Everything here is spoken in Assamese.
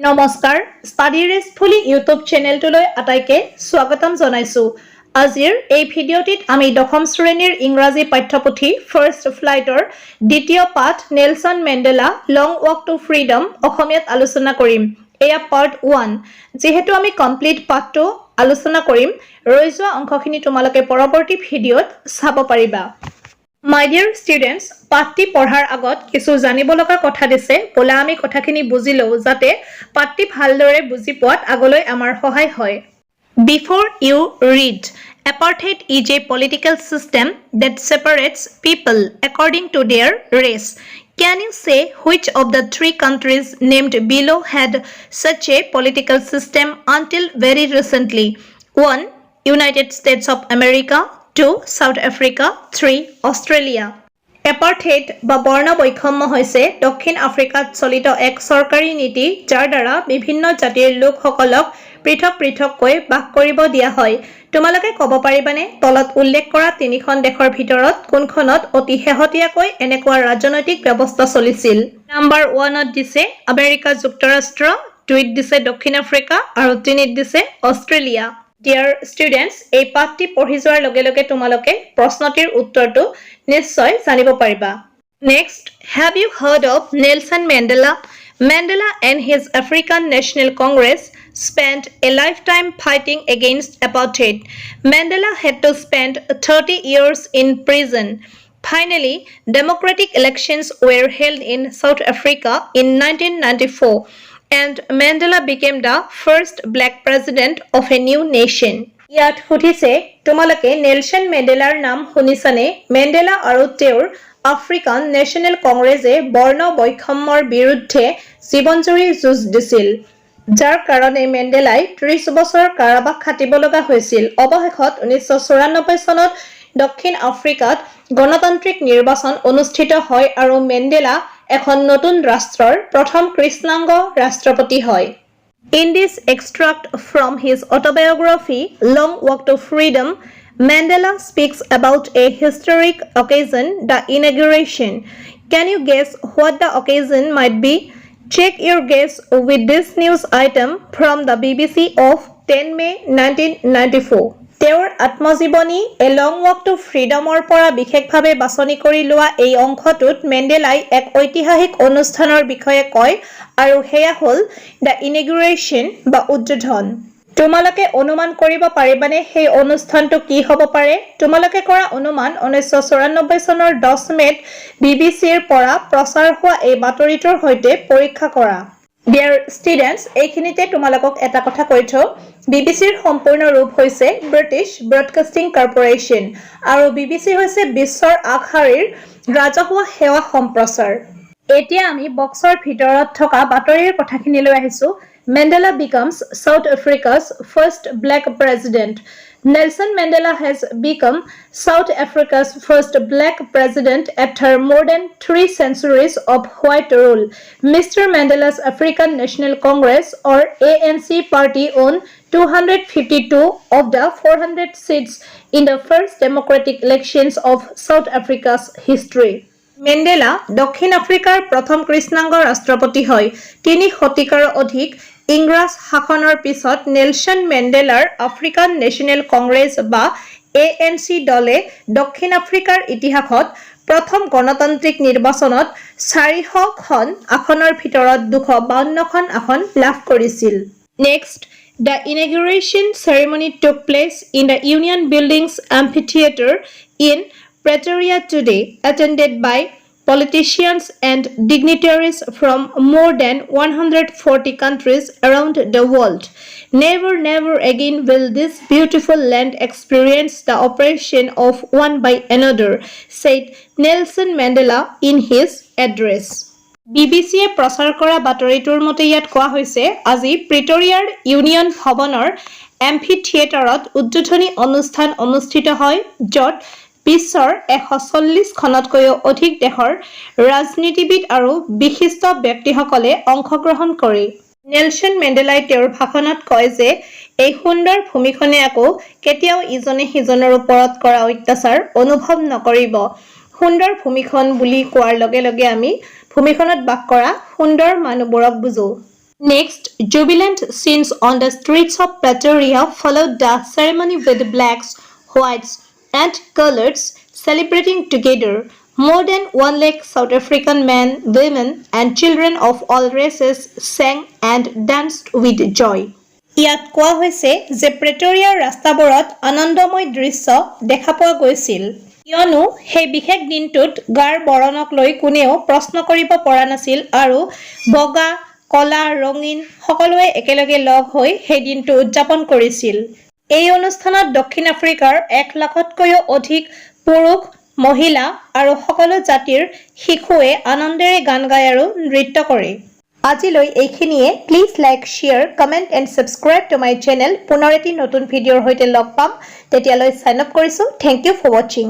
নমস্কাৰ ষ্টাডি ৰেষ্টফুলি ইউটিউব চেনেলটোলৈ আটাইকে স্বাগতম জনাইছো আজিৰ এই ভিডিঅ'টিত আমি দশম শ্ৰেণীৰ ইংৰাজী পাঠ্যপুথি ফাৰ্ষ্ট ফ্লাইটৰ দ্বিতীয় পাঠ Nelson Mandela long walk to freedom অসমীয়াত আলোচনা কৰিম এয়া পাৰ্ট 1 যেহেতু আমি কমপ্লিট পাঠটো আলোচনা কৰিম ৰৈ যোৱা অংশখিনি তোমালোকে পৰৱৰ্তী ভিডিঅ'ত চাব পাৰিবা My dear students, পাঠটি পঢ়াৰ আগত কিছু জানিব লগা কথা দিছে বলা আমি কথাখিনি বুজি লও যাতে পাঠটি ভালদৰে বুজি পোৱাত আগলৈ আমাৰ সহায় হয় Before you read, apartheid is a political system that separates people according to their race. Can you say which of the three countries named below had such a political system until very recently? 1. United States of America 2. South Africa 3. Australia Apartheid বা বৰ্ণ বৈষম্য হৈছে দক্ষিণ আফ্ৰিকাত চলিত এক চৰকাৰী নীতি যাৰ দ্বাৰা বিভিন্ন জাতিৰ লোকসকলক পৃথক পৃথককৈ বাস কৰিব দিয়া হয় তোমালোকে ক'ব পাৰিবানে তলত উল্লেখ কৰা তিনিখন দেশৰ ভিতৰত কোনখনত অতি শেহতীয়াকৈ এনেকুৱা ৰাজনৈতিক ব্যৱস্থা চলিছিল নম্বৰ 1 ত দিছে আমেৰিকা যুক্তৰাষ্ট্ৰ 2 ত দিছে দক্ষিণ আফ্ৰিকা আৰু 3 ত দিছে অষ্ট্ৰেলিয়া Dear students, এই পাঠটি পঢ়ি যোৱাৰ লগে লগে তোমালোকে প্ৰশ্নটিৰ উত্তৰটো নিশ্চয় জানিব পাৰিবা Next, have you heard of Nelson Mandela? Mandela and his African National Congress spent a lifetime fighting against apartheid. Mandela had to spend 30 years in prison. Finally, democratic elections were held in South Africa in 1994. And Mandela became the first black president of a new nation. ইয়াত সুধিছে তোমালোকে নেলসন মেণ্ডেলাৰ নাম শুনিছানে মেণ্ডেলা আৰু তেওঁৰ আফ্ৰিকান নেশ্যনেল কংগ্ৰেছে বৰ্ণ বৈষম্যৰ বিৰুদ্ধে জীৱনজুৰি যুঁজ দিছিল যাৰ কাৰণে মেণ্ডেলাই 30 বছৰ কাৰাবাস খাটিব লগা হৈছিল অৱশেষত 1994 চনত দক্ষিণ আফ্ৰিকাত গণতান্ত্ৰিক নিৰ্বাচন অনুষ্ঠিত হয় আৰু মেণ্ডেলা এখন নতুন ৰাষ্ট্ৰৰ প্ৰথম কৃষ্ণাংগ ৰাষ্ট্ৰপতি হয় In this extract from his autobiography Long Walk to Freedom Mandela speaks about a historic occasion the inauguration Can you guess what the occasion might be Check your guess with this news item from the BBC of 10 May 1994 তেওঁৰ আত্মজীৱনী এ লং ৱাক টু ফ্ৰীডমৰ পৰা বিশেষভাৱে বাছনি কৰি লোৱা এই অংশটোত মেণ্ডেলাই এক ঐতিহাসিক অনুষ্ঠানৰ বিষয়ে কয় আৰু হেয়া হ'ল দ্য ইনগুৰেশ্যন বা উদ্বোধন তোমালোকে অনুমান কৰিব পাৰিবানে সেই অনুষ্ঠানটো কি হ'ব পাৰে তোমালোকে কৰা অনুমান 1994 চনৰ 10 মেত বিবিচিৰ পৰা প্ৰচাৰ হোৱা এই বাতৰিটোৰ সৈতে পৰীক্ষা কৰা Dear students, এইখিনিতে তোমালোকক এটা কথা কৈছো বিবিচিৰ সম্পূৰ্ণ ৰূপ হৈছে ব্ৰিটিছ ব্ৰডকাষ্টিং কৰ্পোৰেচন আৰু বিবিচি হৈছে বিশ্বৰ আগশাৰীৰ ৰাজহুৱা সেৱা সম্প্ৰচাৰ এতিয়া আমি বক্সৰ ভিতৰত থকা বাতৰিৰ কথাখিনি লৈ আহিছো Mandela becomes South Africa's first black president Nelson Mandela has become South Africa's first black president after more than 3 centuries of white rule. Mr. Mandela's African National Congress or ANC party won 252 of the 400 seats in the first democratic elections of South Africa's history. Mandela দক্ষিণ আফ্ৰিকাৰ প্ৰথম কৃষ্ণাংগ ৰাষ্ট্ৰপতি হয় 3 শতিকাৰ অধিক ইংৰাজ শাসনৰ পিছত নেলসন মেণ্ডেলাৰ আফ্ৰিকান নেশ্যনেল কংগ্ৰেছ বা ANC দলে দক্ষিণ আফ্ৰিকাৰ ইতিহাসত প্ৰথম গণতান্ত্ৰিক নিৰ্বাচনত 400 খন আসনৰ ভিতৰত 252 খন আসন লাভ কৰিছিল Next, the inauguration ceremony took place in the Union Buildings Amphitheatre in Pretoria today, attended by politicians and dignitaries from more than 140 countries around the world. Never again will this beautiful land experience the oppression of one by another, said Nelson Mandela in his address. BBCয়ে প্ৰচাৰ কৰা বাতৰিটোৰ মতে ইয়াত কোৱা হৈছে আজি প্ৰিটৰিয়াৰ ইউনিয়ন ভৱনৰ এম্ফিথিয়েটাৰত উদ্বোধনী অনুষ্ঠান অনুষ্ঠিত হয় য'ত বিশ্বৰ 140 খনতকৈও অধিক দেশৰ ৰাজনীতিবিদ আৰু বিশিষ্ট ব্যক্তিসকলে অংশগ্ৰহণ কৰে নেলসন মেণ্ডেলাই তেওঁৰ ভাষণত কয় যে এই সুন্দৰ ভূমিখনে আকৌ কেতিয়াও ইজনে সিজনৰ ওপৰত কৰা অত্যাচাৰ অনুভৱ নকৰিব সুন্দৰ ভূমিখন বুলি কোৱাৰ লগে লগে আমি ভূমিখনত বাস কৰা সুন্দৰ মানুহবোৰক বুজো Next, jubilant scenes on the streets of Pretoria followed the ceremony with blacks, whites, and coloreds celebrating together. More than 1 lakh South African men, women, and children of all races sang and danced with joy. ইয়াত কোৱা হৈছে যে প্ৰেটৰিয়াৰ ৰাস্তাবোৰত আনন্দময় দৃশ্য দেখা পোৱা গৈছিল কিয়নো সেই বিশেষ দিনটোত গাৰ বৰণক লৈ কোনেও প্ৰশ্ন কৰিব পৰা নাছিল আৰু বগা কলা ৰঙীন সকলোৱে একেলগে লগ হৈ সেই দিনটো উদযাপন কৰিছিল এই অনুষ্ঠানত দক্ষিণ আফ্ৰিকাৰ 1 লাখতকৈও অধিক পুৰুষ মহিলা আৰু সকলো জাতিৰ শিশুৱে আনন্দেৰে গান গায় আৰু নৃত্য কৰে আজিলৈ এইখিনিয়ে please like share comment and subscribe to my channel পুনৰ এটি নতুন ভিডিঅ'ৰ সৈতে লগ পাম তেতিয়ালৈ সাইন আপ কৰিছো থ্যাংক ইউ ফৰ ওয়াচিং